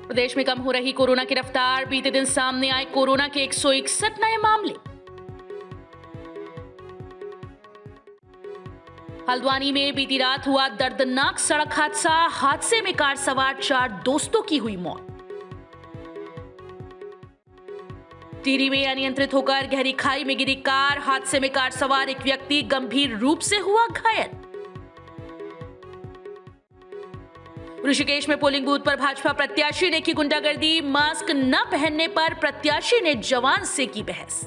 प्रदेश में कम हो रही कोरोना की रफ्तार। बीते दिन सामने आए कोरोना के 161 नए मामले। हल्द्वानी में बीती रात हुआ दर्दनाक सड़क हादसा। हादसे में कार सवार 4 दोस्तों की हुई मौत। टिहरी में अनियंत्रित होकर गहरी खाई में गिरी कार। हादसे में कार सवार एक व्यक्ति गंभीर रूप से हुआ घायल। ऋषिकेश में पोलिंग बूथ पर भाजपा प्रत्याशी ने की गुंडागर्दी। मास्क न पहनने पर प्रत्याशी ने जवान से की बहस।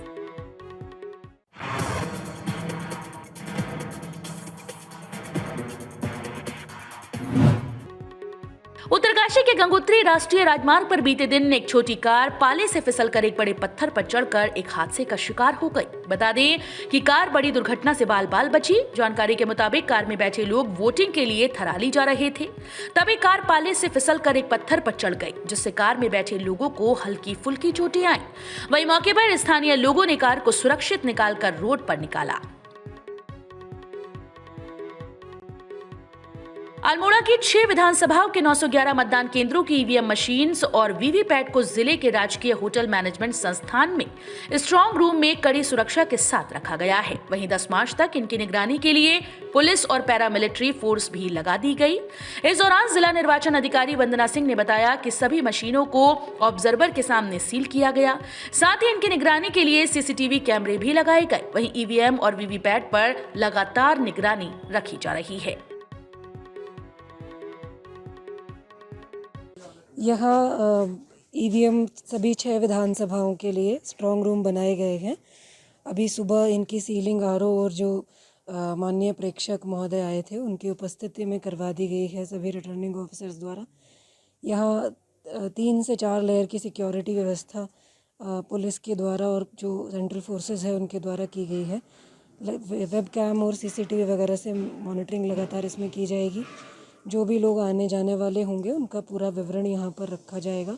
उत्तरकाशी के गंगोत्री राष्ट्रीय राजमार्ग पर बीते दिन एक छोटी कार पाले से फिसलकर एक बड़े पत्थर पर चढ़कर एक हादसे का शिकार हो गई। बता दें कि कार बड़ी दुर्घटना से बाल-बाल बची। जानकारी के मुताबिक कार में बैठे लोग वोटिंग के लिए थराली जा रहे थे, तभी कार पाले से फिसलकर एक पत्थर पर चढ़ गई, जिससे कार में बैठे लोगों को हल्की फुल्की चोटें आईं। वहीं मौके पर स्थानीय लोगों ने कार को सुरक्षित निकालकर रोड पर निकाला। अल्मोड़ा की 6 विधानसभाओं के 911 मतदान केंद्रों की ईवीएम मशीन्स और वीवीपैट को जिले के राजकीय होटल मैनेजमेंट संस्थान में स्ट्रांग रूम में कड़ी सुरक्षा के साथ रखा गया है। वहीं 10 मार्च तक इनकी निगरानी के लिए पुलिस और पैरामिलिट्री फोर्स भी लगा दी गई। इस दौरान जिला निर्वाचन अधिकारी वंदना सिंह ने बताया कि सभी मशीनों को ऑब्जर्वर के सामने सील किया गया। साथ ही इनकी निगरानी के लिए सीसीटीवी कैमरे भी लगाए गए। वहीं ईवीएम और वीवीपैट पर लगातार निगरानी रखी जा रही है। यहाँ ईवीएम सभी 6 विधानसभाओं के लिए स्ट्रांग रूम बनाए गए हैं। अभी सुबह इनकी सीलिंग आरओ और जो माननीय प्रेक्षक महोदय आए थे उनकी उपस्थिति में करवा दी गई है सभी रिटर्निंग ऑफिसर्स द्वारा। यहाँ 3 से 4 लेयर की सिक्योरिटी व्यवस्था पुलिस के द्वारा और जो सेंट्रल फोर्सेस है उनके द्वारा की गई है। वेब कैम और सीसीटीवी वगैरह से मॉनिटरिंग लगातार इसमें की जाएगी। जो भी लोग आने जाने वाले होंगे उनका पूरा विवरण यहाँ पर रखा जाएगा।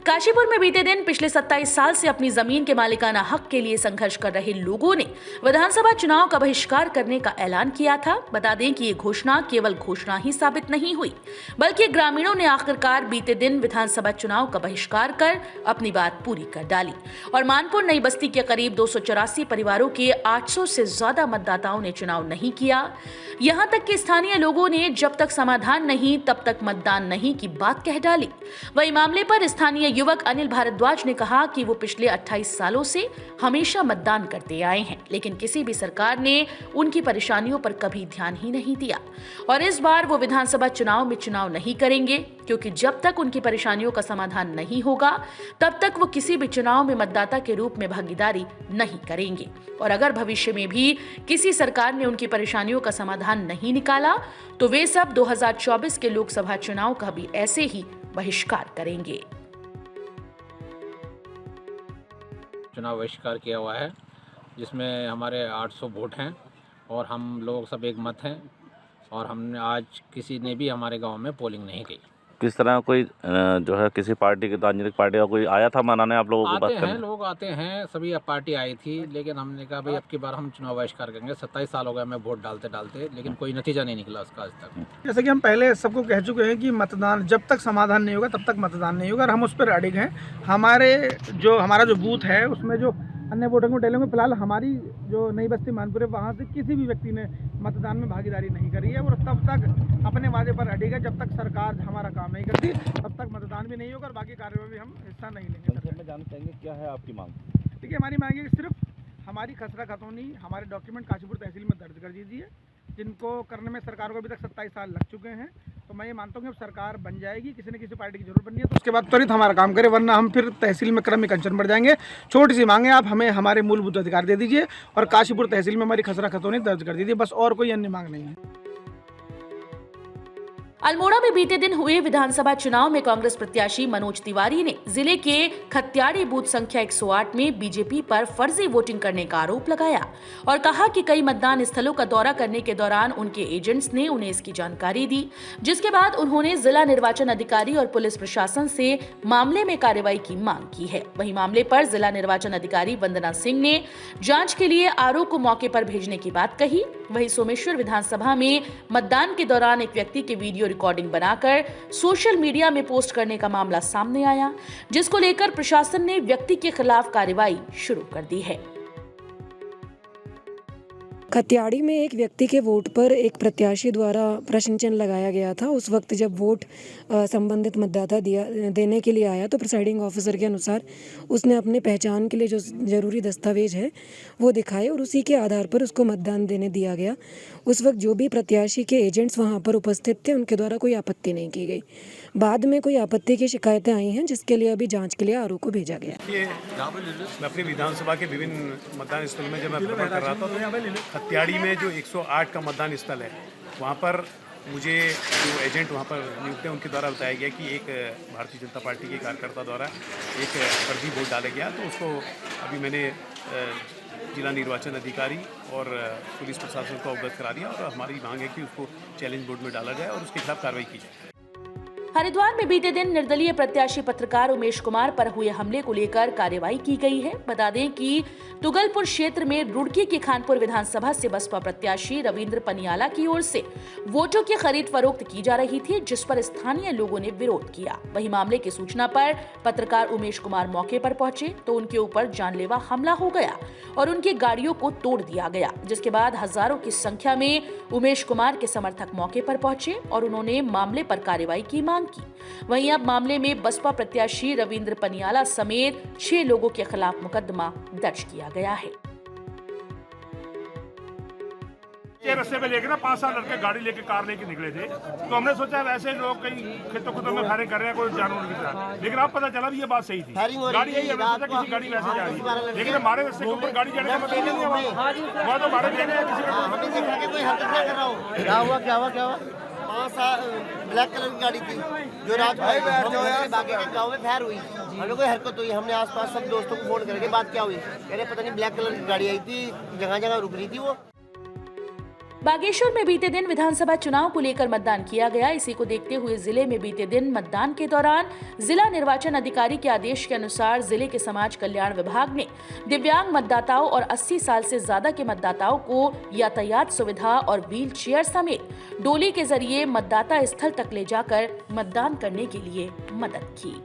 काशीपुर में बीते दिन पिछले 27 साल से अपनी जमीन के मालिकाना हक के लिए संघर्ष कर रहे लोगों ने विधानसभा चुनाव का बहिष्कार करने का ऐलान किया था। बता दें कि ये घोषणा केवल घोषणा ही साबित नहीं हुई, बल्कि ग्रामीणों ने आखिरकार बीते दिन विधानसभा चुनाव का बहिष्कार कर अपनी बात पूरी कर डाली और मानपुर नई बस्ती के करीब 284 परिवारों के 800 से ज्यादा मतदाताओं ने चुनाव नहीं किया। यहाँ तक कि स्थानीय लोगों ने जब तक समाधान नहीं तब तक मतदान नहीं की बात कह डाली। वही मामले पर स्थानीय युवक अनिल भारद्वाज ने कहा कि वो पिछले 28 सालों से हमेशा मतदान करते आए हैं, लेकिन किसी भी सरकार ने उनकी परेशानियों पर कभी ध्यान ही नहीं दिया और इस बार वो विधानसभा चुनाव में चुनाव नहीं करेंगे, क्योंकि जब तक उनकी परेशानियों का समाधान नहीं होगा तब तक वो किसी भी चुनाव में मतदाता के रूप में भागीदारी नहीं करेंगे। और अगर भविष्य में भी किसी सरकार ने उनकी परेशानियों का समाधान नहीं निकाला तो वे सब 2024 के लोकसभा चुनाव का भी ऐसे ही बहिष्कार करेंगे। चुनाव बहिष्कार किया हुआ है, जिसमें हमारे 800 वोट हैं और हम लोग सब एक मत हैं और हमने आज किसी ने भी हमारे गांव में पोलिंग नहीं की। किस तरह कोई जो है किसी पार्टी की राजनीतिक पार्टी का कोई आया था मनाने आप लोगों को? लोग आते हैं, सभी पार्टी आई थी, लेकिन हमने कहा भाई अब की बार हम चुनाव बहिष्कार करेंगे। 27 साल हो गए हमें वोट डालते, लेकिन कोई नतीजा नहीं निकला उसका आज तक। जैसे कि हम पहले सबको कह चुके हैं कि मतदान जब तक समाधान नहीं होगा तब तक मतदान नहीं होगा और हम उस पर अडिग हैं। हमारा जो बूथ है उसमें जो अन्य वोटरों को डालेंगे, फिलहाल हमारी जो नई बस्ती मानपुर है वहाँ से किसी भी व्यक्ति ने मतदान में भागीदारी नहीं करी है और तब तक अपने वादे पर अडिग है। जब तक सरकार हमारा काम नहीं करती तब तक मतदान भी नहीं होगा और बाकी कार्यों में भी हम हिस्सा नहीं लेंगे। मैं जानना चाहेंगे क्या है आपकी मांग? देखिए, हमारी मांग है कि सिर्फ हमारी खसरा खतौनी हमारे डॉक्यूमेंट काशीपुर तहसील में दर्ज कर दीजिए, जिनको करने में सरकार को अभी तक 27 साल लग चुके हैं। तो मैं ये मानता हूँ कि अब सरकार बन जाएगी, किसी न किसी पार्टी की जरूरत बननी है तो उसके बाद त्वरित हमारा काम करें, वरना हम फिर तहसील में क्रम में कंचन बढ़ जाएंगे। छोटी सी मांगे, आप हमें हमारे मूलभूत अधिकार दे दीजिए और काशीपुर तहसील में हमारी खसरा खतौनी दर्ज कर दीजिए, बस और कोई अन्य मांग नहीं है। अल्मोड़ा में बीते दिन हुए विधानसभा चुनाव में कांग्रेस प्रत्याशी मनोज तिवारी ने जिले के खत्याड़ी बूथ संख्या 108 में बीजेपी पर फर्जी वोटिंग करने का आरोप लगाया और कहा कि कई मतदान स्थलों का दौरा करने के दौरान उनके एजेंट्स ने उन्हें इसकी जानकारी दी, जिसके बाद उन्होंने जिला निर्वाचन अधिकारी और पुलिस प्रशासन से मामले में कार्रवाई की मांग की है। वहीं मामले पर जिला निर्वाचन अधिकारी वंदना सिंह ने जांच के लिए आरओ को मौके पर भेजने की बात कही। वहीं सोमेश्वर विधानसभा में मतदान के दौरान एक व्यक्ति के वीडियो रिकॉर्डिंग बनाकर सोशल मीडिया में पोस्ट करने का मामला सामने आया, जिसको लेकर प्रशासन ने व्यक्ति के खिलाफ कार्रवाई शुरू कर दी है। खतियाड़ी में एक व्यक्ति के वोट पर एक प्रत्याशी द्वारा प्रश्न चिन्ह लगाया गया था। उस वक्त जब वोट संबंधित मतदाता देने के लिए आया तो प्रिसाइडिंग ऑफिसर के अनुसार उसने अपने पहचान के लिए जो ज़रूरी दस्तावेज है वो दिखाए और उसी के आधार पर उसको मतदान देने दिया गया। उस वक्त जो भी प्रत्याशी के एजेंट्स वहाँ पर उपस्थित थे उनके द्वारा कोई आपत्ति नहीं की गई। बाद में कोई आपत्ति की शिकायतें आई हैं, जिसके लिए अभी जाँच के लिए आरोप को भेजा गया। मैं अपनी विधानसभा के विभिन्न मतदान स्थलों में जब मैं भ्रमण कर रहा था तो खतियाड़ी में जो 108 का मतदान स्थल है वहाँ पर मुझे जो एजेंट वहाँ पर नियुक्त हैं उनके द्वारा बताया गया कि एक भारतीय जनता पार्टी के कार्यकर्ता द्वारा एक फर्जी वोट डाला गया। तो उसको अभी मैंने जिला निर्वाचन अधिकारी और पुलिस प्रशासन को अवगत करा दिया और हमारी मांग है कि उसको चैलेंज बोर्ड में डाला जाए और उसके खिलाफ कार्रवाई की जाए। हरिद्वार में बीते दिन निर्दलीय पत्रकार उमेश कुमार पर हुए हमले को लेकर कार्रवाई की गई है। बता दें कि तुगलपुर क्षेत्र में रुड़की की खानपुर विधानसभा से बसपा प्रत्याशी रविंद्र पनियाला की ओर से वोटों की खरीद फरोख्त की जा रही थी, जिस पर स्थानीय लोगों ने विरोध किया। वहीं मामले की सूचना पर पत्रकार उमेश कुमार मौके पर पहुंचे तो उनके ऊपर जानलेवा हमला हो गया और उनकी गाड़ियों को तोड़ दिया गया, जिसके बाद हजारों की संख्या में उमेश कुमार के समर्थक मौके पर पहुंचे और उन्होंने मामले पर कार्रवाई की मांग की। वहीं अब मामले में बसपा प्रत्याशी रविंद्र पनियाला समेत 6 लोगों के खिलाफ मुकदमा दर्ज किया गया है। रस्ते पे लेके ना 5-7 लड़के गाड़ी लेके कार लेके निकले थे, तो हमने सोचा वैसे लोग कहीं खेतों में फायरिंग कर रहे हैं कोई जानवर की तरह, लेकिन अब पता चला भी ये बात सही थी। गाड़ी यही हमने सोचा किसी गाड़ी वैसे जा रही है, लेकिन हमारे रस्ते के ऊपर गाड़ी जाने का मतलब नहीं है। वहाँ तो हमारे लेने किसी क्या हुआ 5 ब्लैक कलर की गाड़ी थी जो रात को गाँव में फायर हुई। हमें कोई हरकत हुई, हमने आसपास सब दोस्तों को फोन करके बात क्या हुई, कह रहे पता नहीं ब्लैक कलर की गाड़ी आई थी, जगह जगह रुक रही थी वो। बागेश्वर में बीते दिन विधानसभा चुनाव को लेकर मतदान किया गया। इसी को देखते हुए जिले में बीते दिन मतदान के दौरान जिला निर्वाचन अधिकारी के आदेश के अनुसार जिले के समाज कल्याण विभाग ने दिव्यांग मतदाताओं और 80 साल से ज्यादा के मतदाताओं को यातायात सुविधा और व्हील चेयर समेत डोली के जरिए मतदाता स्थल तक ले जाकर मतदान करने के लिए मदद की।